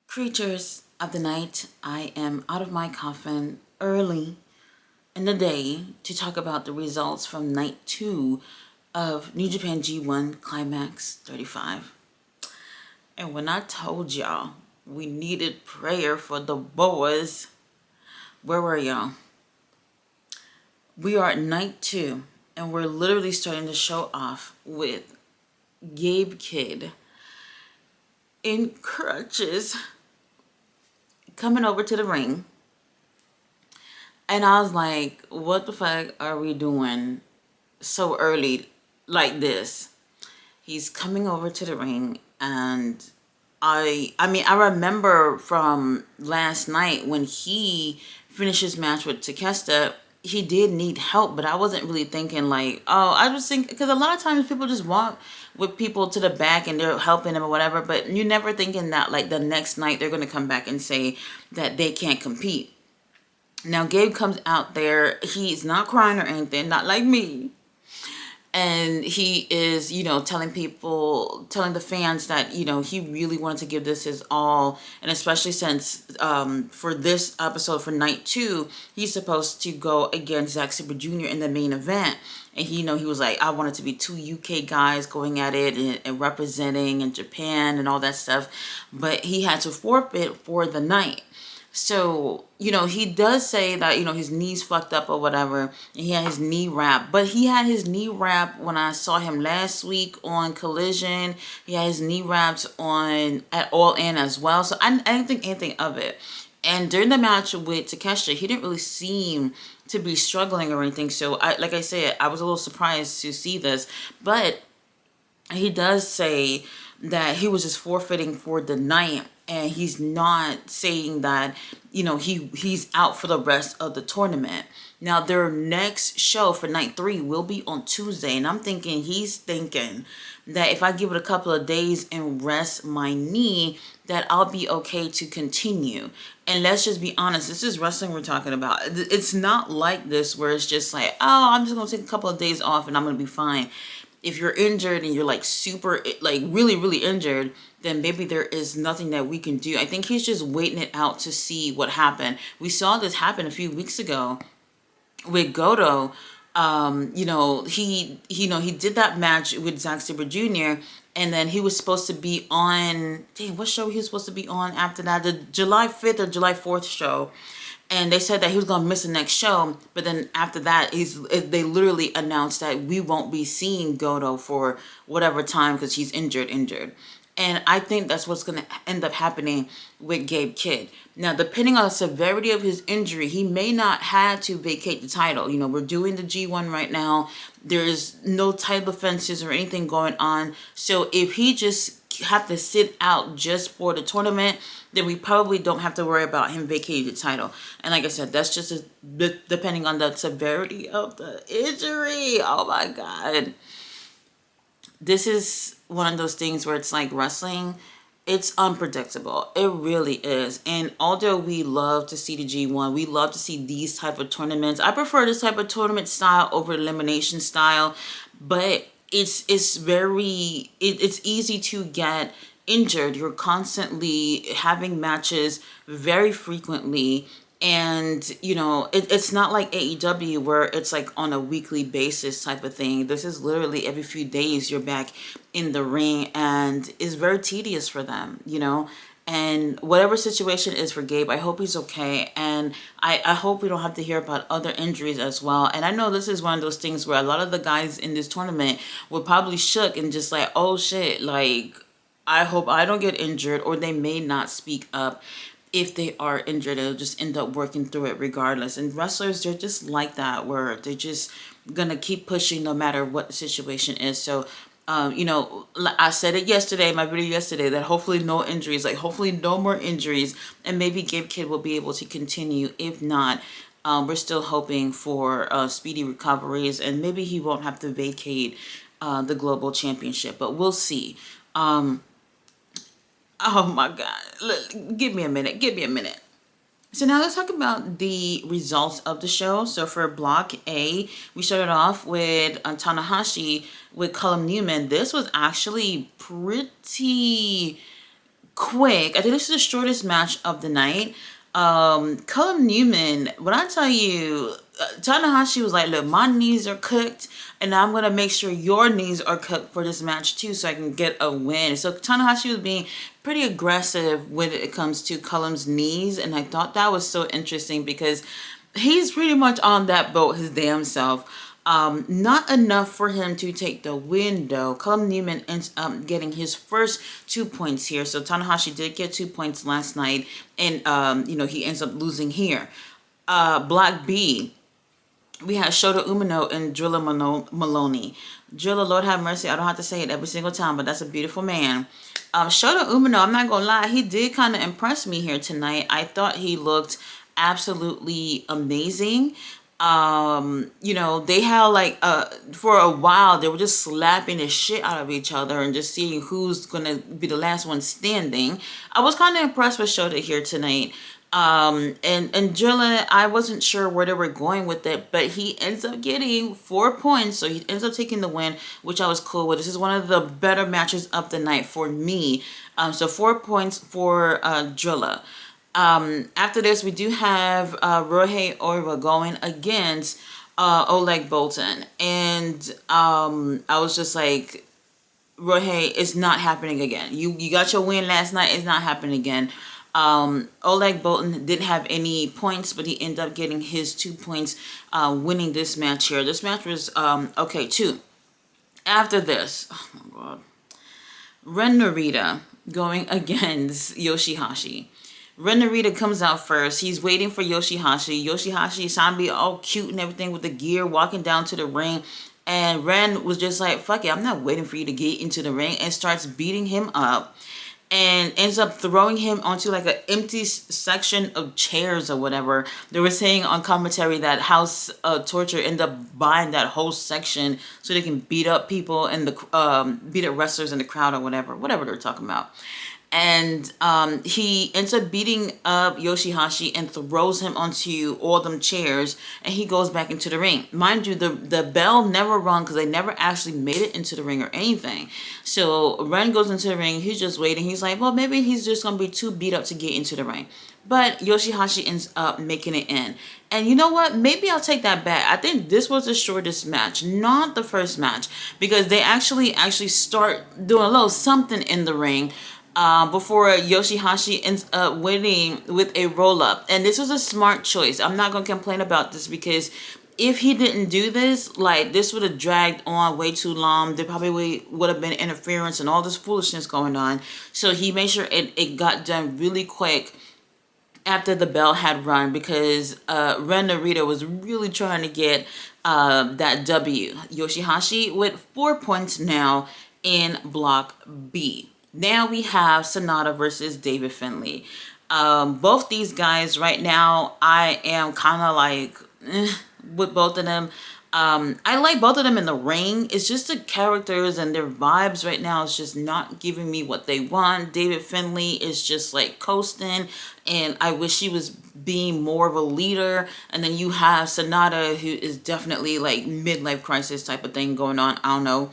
Creatures of the night, I am out of my coffin early in the day to talk about the results from night 2 of New Japan G1 Climax 35. And when I told y'all we needed prayer for the boys, where were y'all? We are at night 2 and we're literally starting to show off with Gabe Kidd in crutches coming over to the ring. And I was like, what the fuck are we doing so early like this? He's coming over to the ring, and I mean, I remember from last night when he finished his match with Takeshita, he did need help, but I wasn't really thinking like, oh, I just think, because a lot of times people just walk with people to the back and they're helping them or whatever, but you're never thinking that like the next night they're going to come back and say that they can't compete. Now, Gabe comes out there. He's not crying or anything, not like me. And he is, telling the fans that, he really wanted to give this his all. And especially since for this episode, for night 2, he's supposed to go against Zack Sabre Jr. in the main event. And he was like, I want it to be 2 UK guys going at it and representing in Japan and all that stuff. But he had to forfeit for the night. So, he does say that, his knee's fucked up or whatever, and he had his knee wrapped. But he had his knee wrapped when I saw him last week on Collision. He had his knee wrapped at All In as well. So I didn't think anything of it. And during the match with Takeshita, he didn't really seem to be struggling or anything. So, like I said, I was a little surprised to see this. But he does say that he was just forfeiting for the night, and he's not saying that he's out for the rest of the tournament. Now, their next show for night 3 will be on Tuesday, and he's thinking that if I give it a couple of days and rest my knee, that I'll be okay to continue. And let's just be honest, this is wrestling we're talking about. It's not like this where it's just like, oh, I'm just gonna take a couple of days off and I'm gonna be fine. If you're injured and you're like super, like really, really injured, then maybe there is nothing that we can do. I think he's just waiting it out to see what happened. We saw this happen a few weeks ago with Goto. He did that match with Zack Sabre Jr. and then he was supposed to be on, what show he was supposed to be on after that? The July 5th or July 4th show. And they said that he was going to miss the next show. But then after that, they literally announced that we won't be seeing Goto for whatever time because he's injured. And I think that's what's going to end up happening with Gabe Kidd. Now, depending on the severity of his injury, he may not have to vacate the title. We're doing the G1 right now. There's no title defenses or anything going on. So if he just have to sit out just for the tournament, then we probably don't have to worry about him vacating the title. And like I said, that's just depending on the severity of the injury. Oh my God. This is one of those things where it's like wrestling. It's unpredictable. It really is. And although we love to see the G1, we love to see these type of tournaments. I prefer this type of tournament style over elimination style, but it's easy to get injured. You're constantly having matches very frequently. And, it's not like AEW where it's like on a weekly basis type of thing. This is literally every few days you're back in the ring, and it's very tedious for them, And whatever situation is for Gabe, I hope he's okay. And I hope we don't have to hear about other injuries as well. And I know this is one of those things where a lot of the guys in this tournament were probably shook and just like, oh shit, like, I hope I don't get injured, or they may not speak up. If they are injured, they'll just end up working through it regardless. And wrestlers, they're just like that, where they're just gonna keep pushing no matter what the situation is. So, I said it yesterday, my video yesterday, that hopefully no injuries, like hopefully no more injuries, and maybe Gabe Kidd will be able to continue. If not, we're still hoping for speedy recoveries, and maybe he won't have to vacate the global championship, but we'll see. Oh my God. Look, give me a minute. So now let's talk about the results of the show. So for Block A, we started off with Tanahashi with Cullum Newman. This was actually pretty quick. I think this is the shortest match of the night. Cullen Newman, when I tell you, Tanahashi was like, look, my knees are cooked, and I'm going to make sure your knees are cooked for this match too, so I can get a win. So Tanahashi was being pretty aggressive when it comes to Cullen's knees, and I thought that was so interesting because he's pretty much on that boat his damn self. Not enough for him to take the win, though. Cullen Newman ends up getting his first 2 points here. So Tanahashi did get 2 points last night, and he ends up losing here. Block B, we had Shota Umino and Drilla Maloney. Drilla, Lord have mercy, I don't have to say it every single time, but that's a beautiful man. Shota Umino, I'm not gonna lie, he did kind of impress me here tonight. I thought he looked absolutely amazing. They had for a while they were just slapping the shit out of each other and just seeing who's gonna be the last one standing. I was kind of impressed with Shota here tonight. And Drilla, I wasn't sure where they were going with it, but he ends up getting 4 points, so he ends up taking the win, which I was cool with. This is one of the better matches of the night for me. So 4 points for Drilla. After this, we do have Ryohei Oiwa going against Oleg Boltin. And I was just like, Ryohei, it's not happening again. You got your win last night. It's not happening again. Oleg Boltin didn't have any points, but he ended up getting his 2 points, winning this match here. This match was, okay, 2. After this, oh my God, Ren Narita going against Yoshihashi. Ren Narita comes out first. He's waiting for Yoshihashi. Yoshihashi is trying to be all cute and everything with the gear, walking down to the ring. And Ren was just like, fuck it, I'm not waiting for you to get into the ring, and starts beating him up. And ends up throwing him onto like an empty section of chairs or whatever. They were saying on commentary that House Torture ended up buying that whole section so they can beat up people and beat up wrestlers in the crowd or whatever they're talking about. And he ends up beating up Yoshihashi and throws him onto all them chairs, and he goes back into the ring. Mind you, the bell never rung because they never actually made it into the ring or anything. So Ren goes into the ring. He's just waiting. He's like, well, maybe he's just going to be too beat up to get into the ring. But Yoshihashi ends up making it in. And you know what? Maybe I'll take that back. I think this was the shortest match, not the first match, because they actually start doing a little something in the ring before Yoshihashi ends up winning with a roll-up. And this was a smart choice. I'm not going to complain about this, because if he didn't do this, like, this would have dragged on way too long. There probably would have been interference and all this foolishness going on. So he made sure it got done really quick after the bell had run, because Ren Narita was really trying to get that W. Yoshihashi with 4 points now in Block B. Now we have Sonata versus David Finlay. Both these guys right now, I am kind of like with both of them. I like both of them in the ring. It's just the characters and their vibes right now is just not giving me what they want. David Finlay is just like coasting, and I wish he was being more of a leader. And then you have Sonata, who is definitely like midlife crisis type of thing going on. I don't know.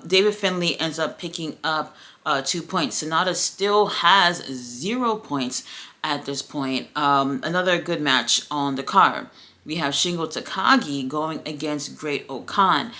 David Finlay ends up picking up 2 points. Sonata still has 0 points at this point. Another good match on the card. We have Shingo Takagi going against Great Okan.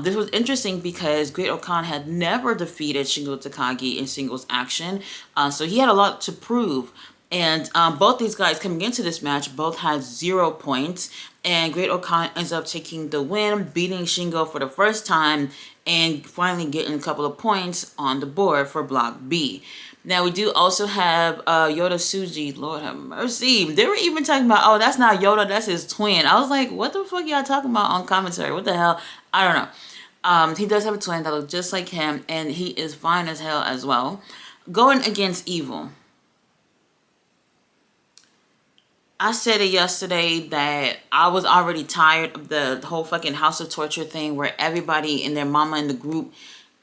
This was interesting because Great Okan had never defeated Shingo Takagi in singles action. So he had a lot to prove. And both these guys coming into this match both had 0 points. And Great Okan ends up taking the win, beating Shingo for the first time, and finally getting a couple of points on the board for Block B. Now, we do also have Yoda Tsuji. Lord have mercy. They were even talking about, oh, that's not Yoda, that's his twin. I was like, what the fuck y'all talking about on commentary? What the hell? I don't know. He does have a twin that looks just like him, and he is fine as hell as well. Going against Evil. I said it yesterday that I was already tired of the whole fucking House of Torture thing, where everybody and their mama in the group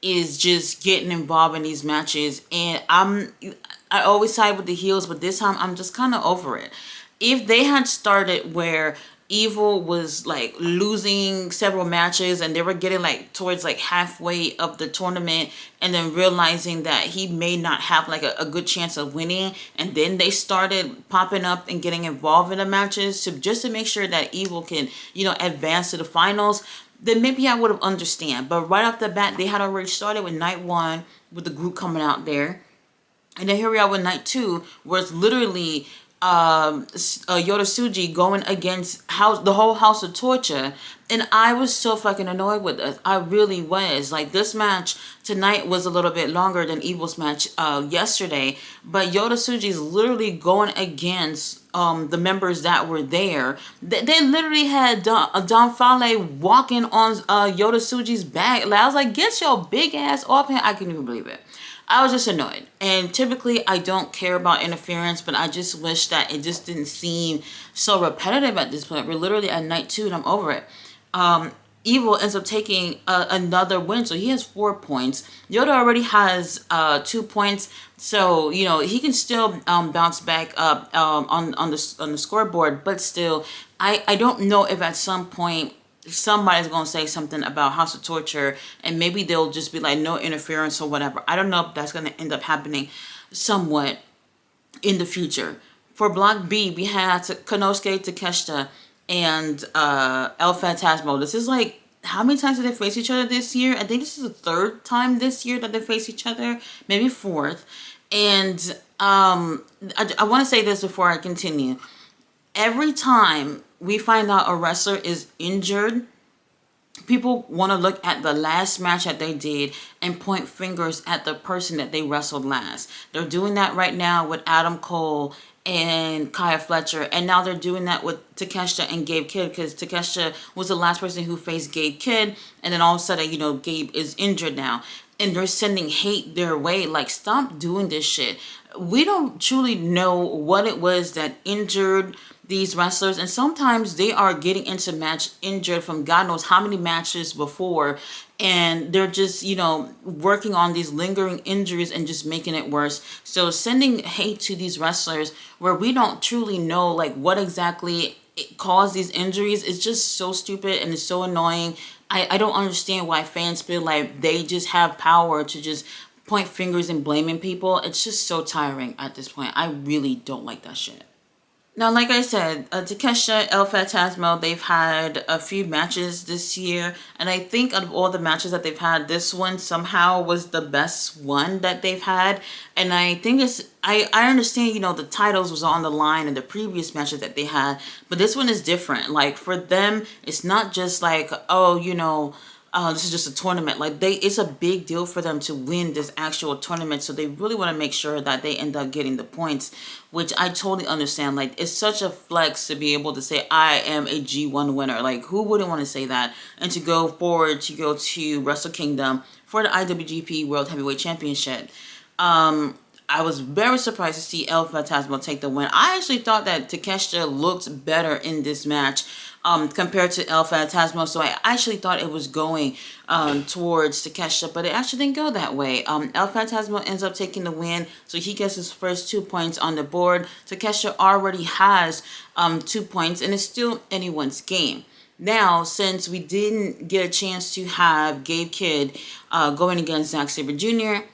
is just getting involved in these matches. And I always side with the heels, but this time I'm just kind of over it. If they had started where Evil was like losing several matches, and they were getting like towards like halfway of the tournament, and then realizing that he may not have like a good chance of winning, and then they started popping up and getting involved in the matches to just to make sure that Evil can, advance to the finals. Then maybe I would have understand. But right off the bat, they had already started with night one with the group coming out there. And then here we are with night two, where it's literally Yoda Suji going against the whole House of Torture. And I was so fucking annoyed with this. I really was. Like, this match tonight was a little bit longer than Evil's match yesterday. But Yoda Suji is literally going against the members that were there. They literally had Don Fale walking on Yoda Suji's back. Like, I was like, get your big ass off him. I couldn't even believe it. I was just annoyed. And typically I don't care about interference, but I just wish that it just didn't seem so repetitive at this point. We're literally at night two and I'm over it. Evil ends up taking another win, so he has 4 points. Yoda already has 2 points, so he can still bounce back up on the scoreboard. But still, I don't know if at some point somebody's gonna say something about House of Torture, and maybe they'll just be like no interference or whatever. I don't know if that's gonna end up happening somewhat in the future. For Block B, we had Konosuke Takeshita and El Phantasmo. This is like, how many times did they face each other this year? I think this is the 3rd time this year that they face each other, maybe 4th. And I want to say this before I continue. Every time we find out a wrestler is injured, people want to look at the last match that they did and point fingers at the person that they wrestled last. They're doing that right now with Adam Cole and Kaya Fletcher, and now they're doing that with Takeshita and Gabe Kidd, because Takeshita was the last person who faced Gabe Kidd, and then all of a sudden, Gabe is injured now, and they're sending hate their way. Like, stop doing this shit. We don't truly know what it was that injured these wrestlers, and sometimes they are getting into match injured from God knows how many matches before, and they're just working on these lingering injuries and just making it worse. So sending hate to these wrestlers where we don't truly know like what exactly caused these injuries is just so stupid, and it's so annoying. I don't understand why fans feel like they just have power to just point fingers and blaming people. It's just so tiring at this point. I really don't like that shit. Now, like I said, Takeshita, El Phantasmo, they've had a few matches this year. And I think out of all the matches that they've had, this one somehow was the best one that they've had. And I think I understand, the titles was on the line in the previous matches that they had. But this one is different. Like, for them, it's not just like, this is just a tournament. Like, it's a big deal for them to win this actual tournament. So they really want to make sure that they end up getting the points, which I totally understand. Like, it's such a flex to be able to say, I am a G1 winner. Like, who wouldn't want to say that? And to go forward to go to Wrestle Kingdom for the IWGP World Heavyweight Championship. I was very surprised to see El Phantasmo take the win. I actually thought that Takeshita looked better in this match compared to El Phantasmo. So I actually thought it was going towards Takeshita, but it actually didn't go that way. El Phantasmo ends up taking the win, so he gets his first 2 points on the board. Takeshita already has 2 points, and it's still anyone's game. Now, since we didn't get a chance to have Gabe Kidd going against Zack Sabre Jr.,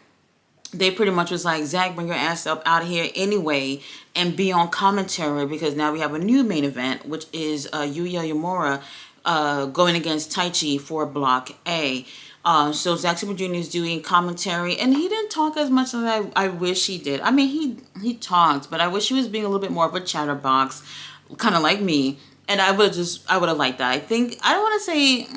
they pretty much was like, Zach, bring your ass up out of here anyway and be on commentary, because now we have a new main event, which is Yuya Uemura going against Taichi for Block A. So Zack Sabre Jr. is doing commentary, and he didn't talk as much as I wish he did. I mean, he talked, but I wish he was being a little bit more of a chatterbox, kind of like me. And I would have liked that. I don't want to say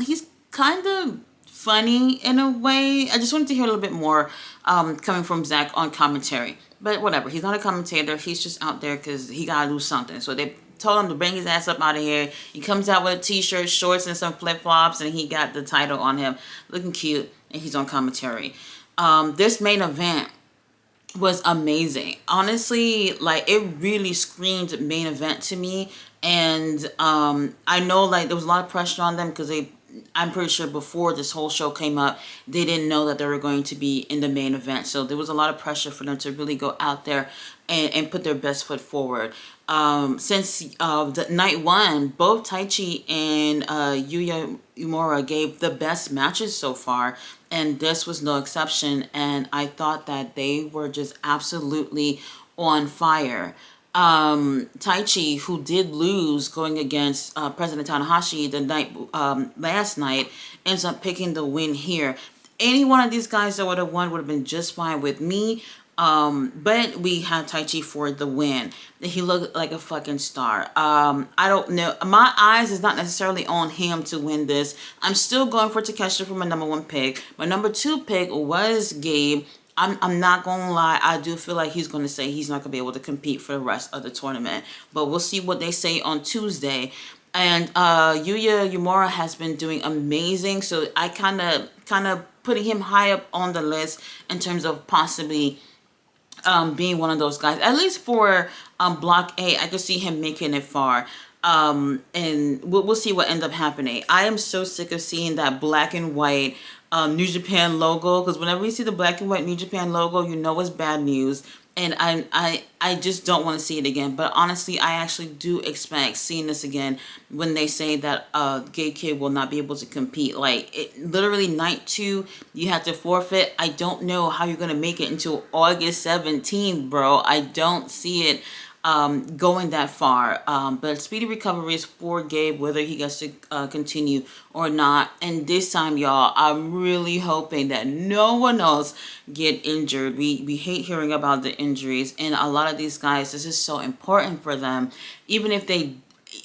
he's kind of funny in a way. I just wanted to hear a little bit more coming from Zach on commentary. But whatever, he's not a commentator. He's just out there because he gotta do something. So they told him to bring his ass up out of here. He comes out with a t-shirt, shorts, and some flip-flops, and he got the title on him, looking cute, and he's on commentary. This main event was amazing. Honestly, like, it really screamed main event to me. And I know, like, there was a lot of pressure on them because they I'm pretty sure before this whole show came up, they didn't know that they were going to be in the main event. So there was a lot of pressure for them to really go out there and put their best foot forward. Since the night one, both Taichi and Yuya Uemura gave the best matches so far, and this was no exception. And I thought that they were just absolutely on fire. Taichi, who did lose going against President Tanahashi the night last night, ends up picking the win here. Any one of these guys that would have won would have been just fine with me. But we had Taichi for the win. He looked like a fucking star. I don't know. My eyes is not necessarily on him to win this. I'm still going for Takeshita for my number one pick. My number two pick was Gabe. I'm not gonna lie, I do feel like he's gonna say he's not gonna be able to compete for the rest of the tournament. But we'll see what they say on Tuesday. And Yuya Uemura has been doing amazing, so I kind of putting him high up on the list in terms of possibly being one of those guys. At least for Block A, I could see him making it far. And we'll see what ends up happening. I am so sick of seeing that black and white New Japan logo, because whenever you see the black and white New Japan logo, you know it's bad news. And I just don't want to see it again. But honestly, I actually do expect seeing this again when they say that Gabe Kidd will not be able to compete. Like, literally night 2, you have to forfeit. I don't know how you're going to make it until August 17th, bro. I don't see it going that far. But speedy recovery is for Gabe, whether he gets to continue or not. And this time, y'all, I'm really hoping that no one else get injured. We hate hearing about the injuries, and a lot of these guys, this is so important for them. Even if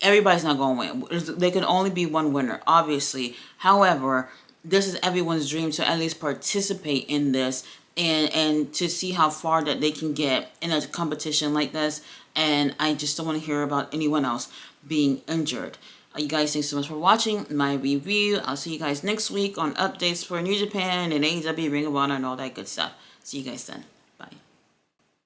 everybody's not going to win. There can only be one winner, obviously. However, this is everyone's dream to at least participate in this and to see how far that they can get in a competition like this. And I just don't want to hear about anyone else being injured. You guys, thanks so much for watching my review. I'll see you guys next week on updates for New Japan and AEW, Ring of Honor, and all that good stuff. See you guys then.